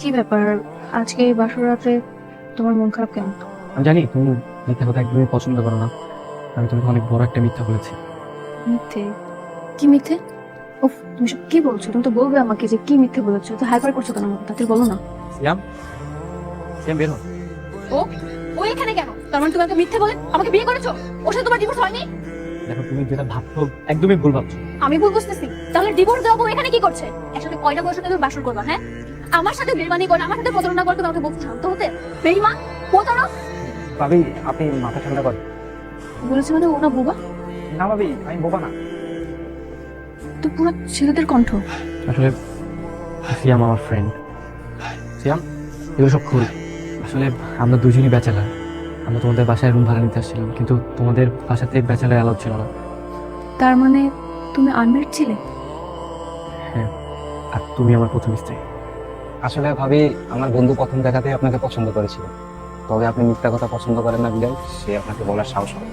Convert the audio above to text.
কি ব্যাপার, আজকে এই বাসর রাতে তোমার মন খারাপ কেন? আমি জানি তুমি মিথ্যা কথা একদমই পছন্দ করো না। আমি তোমাকে অনেক বড় একটা মিথ্যা বলেছি। মিথ্যে? কি মিথ্যে? উফ, তুমি সব কি বলছো? তুমি তো বলবে আমাকে যে কি মিথ্যে বলেছো, তো হাইপার করছো কেন আমাকে? তাতে বলো না। সিয়াম, সিয়াম বের হ। ও ও এখানে কেন? তার মানে তুমি আমাকে মিথ্যে বলে আমাকে বিয়ে করেছো? ওর সাথে তোমার ডিভোর্স হয়নি? দেখো তুমি যেটা ভাবছো একদমই ভুল ভাবছো। আমি ভুল বুঝতেছি? তাহলে ডিভোর্স দেওয়া বউ এখানে কি করছে? একসাথে কয়টা বউর সাথে তুমি বাসর করবা? হ্যাঁ, আমার সাথে বেইমানি করে, আমার সাথে প্রতারণা করে, তুমি আমাকে বলছো শান্ত হতে? বেইমান, প্রতারক। ভাবি আপনি মাথা ঠান্ডা করেন। বলেছি মানে ও না বোবা? না ভাবি, আমি বোবা না। তো পুরো ছেলেদের কণ্ঠ। আসলে সিয়াম আমার ফ্রেন্ড। সিয়াম, এগুলো সব ভুল। আসলে আমরা দুজনই ব্যাচেলার। আমরা তোমাদের বাসায় রুম ভাড়া নিতে আসছিলাম, কিন্তু তোমাদের বাসাতে ব্যাচেলার অ্যালাউড ছিল না। তার মানে তুমি আনমেরিড ছিলে? হ্যাঁ, আর তুমি আমার প্রথম স্ত্রী। আসলে ভাবি, আমার বন্ধু প্রথম দেখাতেই আপনাকে পছন্দ করেছিল, তবে আপনি মিথ্যা কথা পছন্দ করেন না বিদায় সে আপনাকে বলার সাহস হয়।